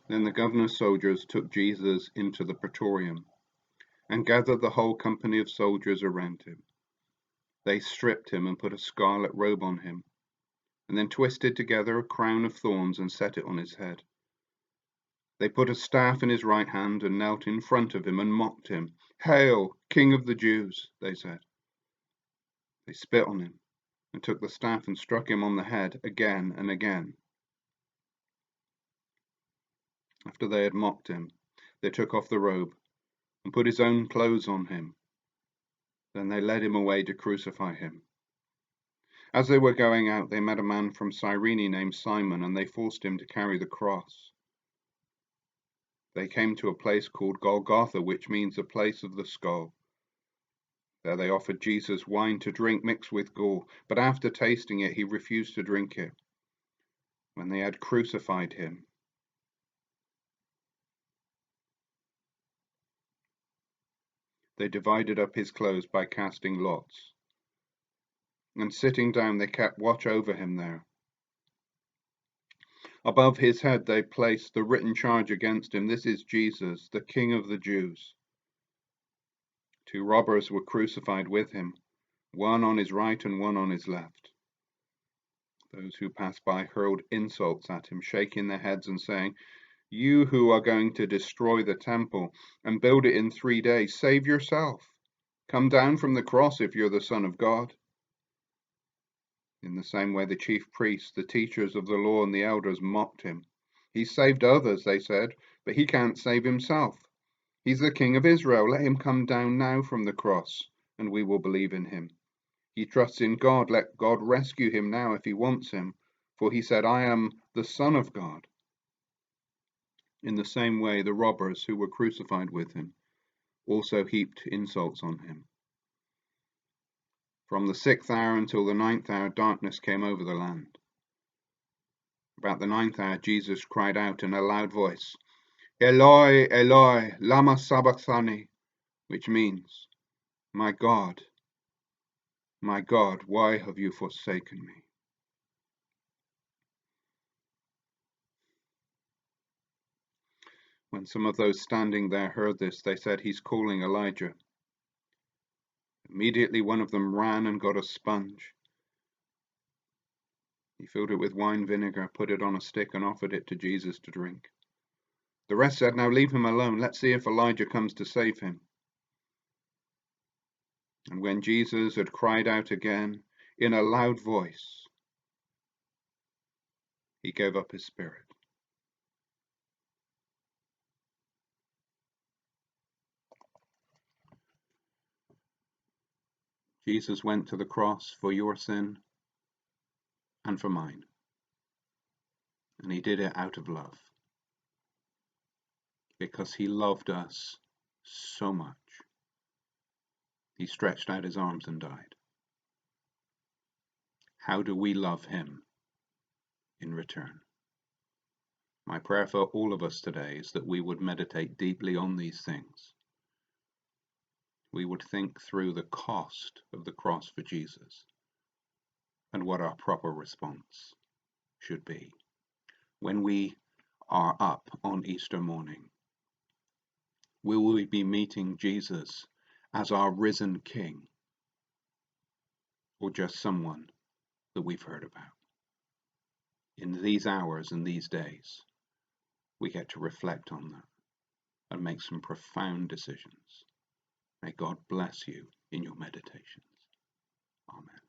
Then the governor's soldiers took Jesus into the praetorium and gathered the whole company of soldiers around him. They stripped him and put a scarlet robe on him, and then twisted together a crown of thorns and set it on his head. They put a staff in his right hand and knelt in front of him and mocked him. "Hail, King of the Jews," they said. They spit on him and took the staff and struck him on the head again and again. After they had mocked him, they took off the robe and put his own clothes on him. Then they led him away to crucify him. As they were going out, they met a man from Cyrene named Simon, and they forced him to carry the cross. They came to a place called Golgotha, which means the place of the skull. There they offered Jesus wine to drink mixed with gall, but after tasting it, he refused to drink it. When they had crucified him, they divided up his clothes by casting lots. And sitting down, they kept watch over him there. Above his head they placed the written charge against him: "This is Jesus, the King of the Jews." 2 robbers were crucified with him, one on his right and one on his left. Those who passed by hurled insults at him, shaking their heads and saying, "You who are going to destroy the temple and build it in 3 days, save yourself. Come down from the cross if you're the Son of God." In the same way, the chief priests, the teachers of the law, and the elders mocked him. "He saved others," they said, "but he can't save himself. He's the King of Israel. Let him come down now from the cross, and we will believe in him. He trusts in God. Let God rescue him now if he wants him, for he said, 'I am the Son of God.'" In the same way, the robbers who were crucified with him also heaped insults on him. From the 6th hour until the 9th hour, darkness came over the land. About the 9th hour, Jesus cried out in a loud voice, "Eloi, Eloi, lama sabachthani," which means, my God, why have you forsaken me?" When some of those standing there heard this, they said, "He's calling Elijah." Immediately one of them ran and got a sponge. He filled it with wine vinegar, put it on a stick, and offered it to Jesus to drink. The rest said, "Now leave him alone. Let's see if Elijah comes to save him." And when Jesus had cried out again in a loud voice, he gave up his spirit. Jesus went to the cross for your sin and for mine, and he did it out of love, because he loved us so much. He stretched out his arms and died. How do we love him in return? My prayer for all of us today is that we would meditate deeply on these things. We would think through the cost of the cross for Jesus and what our proper response should be when we are up on Easter morning. Will we be meeting Jesus as our risen King, or just someone that we've heard about? In these hours and these days, we get to reflect on that and make some profound decisions. May God bless you in your meditations. Amen.